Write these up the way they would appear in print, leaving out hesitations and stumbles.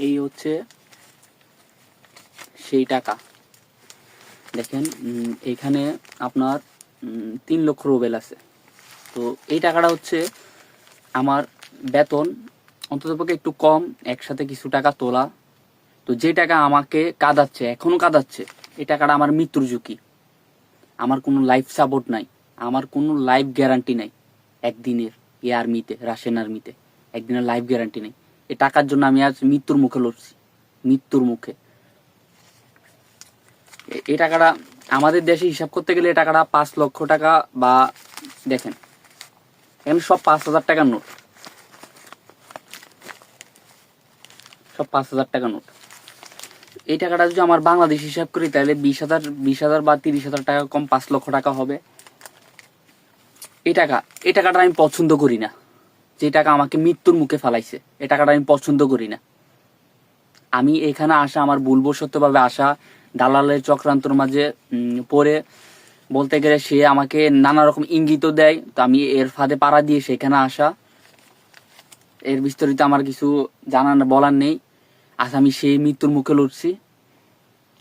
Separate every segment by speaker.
Speaker 1: এই হচ্ছে সেই টাকা। দেখেন এখানে আপনার 3 লক্ষ রুবেল আছে। তো এই টাকাটা হচ্ছে আমার বেতন অন্ততপক্ষে একটু কম, একসাথে কিছু টাকা তোলা। তো যে টাকা আমাকে কাঁদাচ্ছে, এখনো কাঁদাচ্ছে, এই টাকাটা আমার মৃত্যুর ঝুঁকি। আমার কোনো লাইফ সাপোর্ট নাই, আমার কোনো লাইফ গ্যারান্টি নাই। একদিনের এই আর্মিতে, রাশিয়ান আর্মিতে একদিনের লাইফ গ্যারান্টি নেই। এই টাকার জন্য আমি আজ মৃত্যুর মুখে লড়ছি, মৃত্যুর মুখে। এই টাকাটা আমাদের দেশে হিসাব করতে গেলে এই টাকাটা 5 লক্ষ টাকা, বা দেখেন এখানে সব 5,000 টাকার নোট, সব 5,000 টাকা নোট। এই টাকাটা যদি আমার বাংলাদেশ হিসাব করি তাহলে 20,000 বা 30,000 টাকা কম 5 লক্ষ টাকা হবে। এই টাকাটা আমি পছন্দ করি না। যে টাকা আমাকে মৃত্যুর মুখে ফেলাইছে, এই টাকাটা আমি পছন্দ করি না। আমি এখানে আসা আমার ভুলবশতভাবে আসা, দালালের চক্রান্তর মাঝে পড়ে, বলতে গেলে সে আমাকে নানা রকম ইঙ্গিত দেয়, তো আমি এর ফাঁদে পাড়া দিয়ে সেখানে আসা। এর বিস্তারিত আমার কিছু বলার নেই। আজ আমি সেই মৃত্যুর মুখে লড়ছি।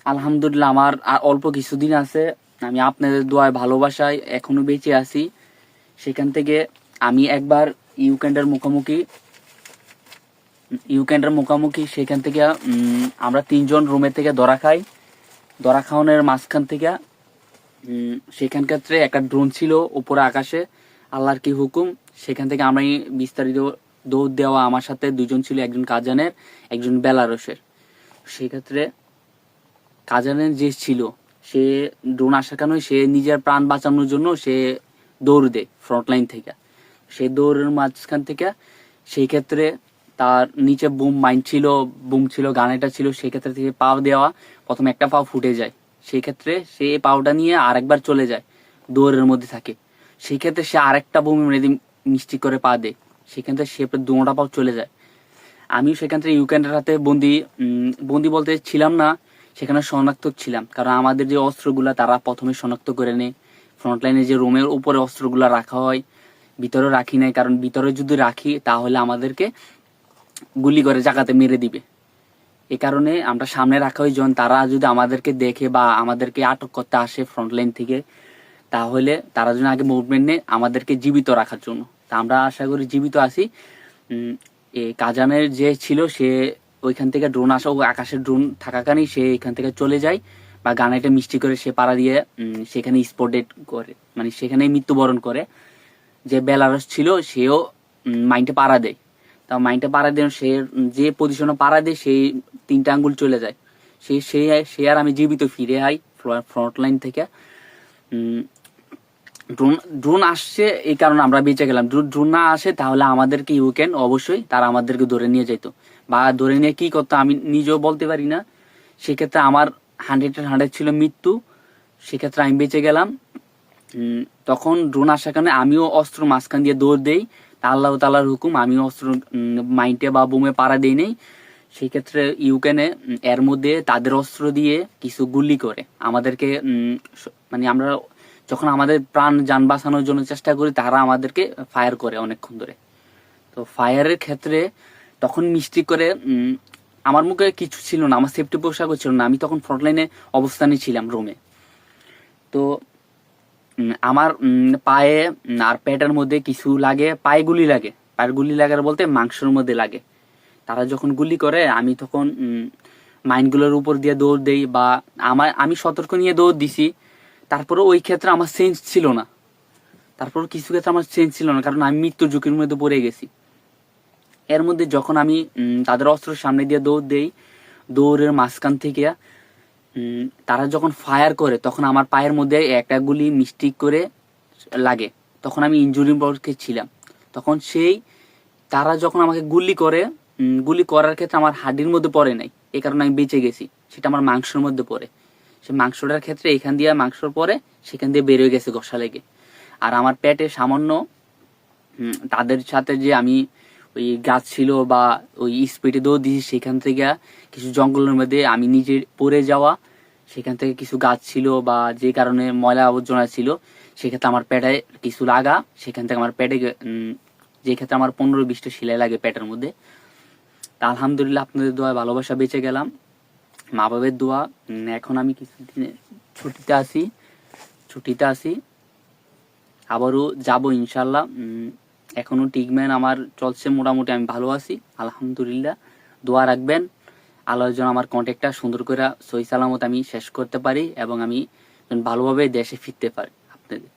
Speaker 1: আলহামদুলিল্লাহ আমার আর অল্প কিছুদিন আছে। আমি আপনাদের দোয়ায়, ভালোবাসায় এখনো বেঁচে আছি। সেখান থেকে আমি একবার ইউক্রেনের মুখোমুখি সেখান থেকে আমরা 3 জন রুমে থেকে ধরা খাই। ধরা খাওয়ানোর মাঝখান থেকে সেখানকার একটা ড্রোন ছিল উপরে আকাশে, আল্লাহর কি হুকুম, সেখান থেকে আমি বিস্তারিত দৌড় দেওয়া। আমার সাথে 2 জন ছিল, একজন কাজানের, একজন বেলারসের। সেক্ষেত্রে কাজানের যে ছিল, সে ড্রোন আসার কারণে সে নিজের প্রাণ বাঁচানোর জন্য সে দৌড় দেয় ফ্রন্টলাইন থেকে। সেই দৌড়ের মাঝখান থেকে সেই ক্ষেত্রে তার নিচে বুম ছিল, গানেটা ছিল, সেক্ষেত্রে থেকে পাও দেওয়া, প্রথম একটা পাও ফুটে যায়। সেই ক্ষেত্রে সে এই পাওটা নিয়ে আরেকবার চলে যায়, দৌড়ের মধ্যে থাকে। সেই ক্ষেত্রে সে আরেকটা বুম মেরে মিষ্টি করে পা দেয়, সেখান থেকে সে দুটা পাও চলে যায়। আমিও সেখান থেকে ইউক্রেনের হাতে বন্দি বলতে ছিলাম না, সেখানে শনাক্ত ছিলাম। কারণ আমাদের যে অস্ত্রগুলা তারা প্রথমে শনাক্ত করে নেয়। ফ্রন্টলাইনে যে রুমের উপরে অস্ত্রগুলা রাখা হয়, ভিতরে রাখি নাই, কারণ ভিতরে যদি রাখি তাহলে আমাদেরকে গুলি করে জায়গাতে মেরে দিবে। এই কারণে আমরা সামনে রাখা হয়, যখন তারা যদি আমাদেরকে দেখে বা আমাদেরকে আটক করতে আসে ফ্রন্টলাইন থেকে, তাহলে তারা যেন আগে মুভমেন্ট নেয় আমাদেরকে জীবিত রাখার জন্য। তা আমরা আশা করি জীবিত আছি। কাজানের যে ছিল সে ওইখান থেকে ড্রোন আসা, ও আকাশের ড্রোন থাকাকালীন সে এখান থেকে চলে যায়, বা গানাইটা মিষ্টি করে সে পাড়া দিয়ে সেখানে স্পট ডেড করে, মানে সেখানেই মৃত্যুবরণ করে। যে বেলারস ছিল সেও মাইন্ডে পাড়া দেয়। তা মাইন্ডে পাড়া দিয়ে সে যে পজিশনে পাড়া দেয় সেই 3টা আঙ্গুল চলে যায়। সে আর আমি জীবিত ফিরে আই ফ্রন্ট লাইন থেকে। ড্রোন আসছে এই কারণে আমরা বেঁচে গেলাম। ড্রোন না আসে তাহলে আমাদেরকে ইউক্রেন অবশ্যই তারা আমাদেরকে ধরে নিয়ে যেত, বা ধরে নিয়ে কি করতো আমি নিজেও বলতে পারি না। সেক্ষেত্রে আমার 100 ছিল মৃত্যু, সেক্ষেত্রে আমি বেঁচে গেলাম। তখন ড্রোন আসার কারণে আমিও অস্ত্র মাঝখান দিয়ে দৌড় দেই, আল্লাহ তাআলার হুকুম আমিও অস্ত্র মাইন্ডে বা বুমে পাড়া দেই নেই। সেই ক্ষেত্রে ইউক্রেনে এর মধ্যে তাদের অস্ত্র দিয়ে কিছু গুলি করে আমাদেরকে, মানে আমরা যখন আমাদের প্রাণ যান বাঁচানোর জন্য চেষ্টা করি তারা আমাদেরকে ফায়ার করে অনেকক্ষণ ধরে। তো ফায়ারের ক্ষেত্রে তখন মিষ্টি করে আমার মুখে কিছু ছিল না, আমার সেফটি পোশাকও ছিল না, আমি তখন ফ্রন্টলাইনে অবস্থানে ছিলাম রুমে। তো আমার পায়ে আর পেটের মধ্যে কিছু লাগে, পায়ে গুলি লাগে, পায়ের গুলি লাগার বলতে মাংসের মধ্যে লাগে। তারা যখন গুলি করে আমি তখন মাইনগুলোর উপর দিয়ে দৌড় দেই, বা আমি সতর্ক নিয়ে দৌড় দিছি। তারপরে ওই ক্ষেত্রে আমার সেন্স ছিল না, কিছু ক্ষেত্রে আমার সেন্স ছিল না, কারণ আমি মৃত্যুর ঝুঁকির মধ্যে পড়ে গেছি। এর মধ্যে যখন আমি তাদের অস্ত্রের সামনে দিয়ে দৌড় দেই, দৌড়ের মাঝখান থেকে তারা যখন ফায়ার করে তখন আমার পায়ের মধ্যে একটা গুলি মিস্টেক করে লাগে। তখন আমি ইনজুরি বক্সে ছিলাম। তখন তারা যখন আমাকে গুলি করার ক্ষেত্রে আমার হাড্ডির মধ্যে পড়ে নাই, এই কারণে আমি বেঁচে গেছি। সেটা আমার মাংসের মধ্যে পড়ে। সে মাংসটার ক্ষেত্রে এখান দিয়ে মাংসর পরে সেখান দিয়ে বের হয়ে গেছে ঘষা লেগে। আর আমার পেটে সামান্য তাদের সাথে যে আমি ওই গাছ ছিল বা ওই স্পিডে দৌড় দিয়েছি, সেখান থেকে কিছু জঙ্গলের মধ্যে আমি নিজে পড়ে যাওয়া, সেখান থেকে কিছু গাছ ছিল বা যে কারণে ময়লা আবর্জনা ছিল, সেক্ষেত্রে আমার পেটে কিছু লাগা, সেখান থেকে আমার পেটে যে ক্ষেত্রে আমার 15-20টা সেলাই লাগে পেটের মধ্যে। তা আলহামদুলিল্লাহ আপনাদের দোয়া ভালোবাসা বেঁচে গেলাম, মা বাবার দোয়া। এখন আমি কিছুদিন ছুটিতে আছি, আবারও যাব ইনশাল্লাহ। এখনো ট্রিটমেন্ট আমার চলছে, মোটামুটি আমি ভালো আছি আলহামদুলিল্লাহ। দোয়া রাখবেন আল্লাহর জন্য আমার কন্ট্যাক্টটা সুন্দর করে সহি সালামত আমি শেষ করতে পারি এবং আমি ভালোভাবে দেশে ফিরতে পারি আপনাদের।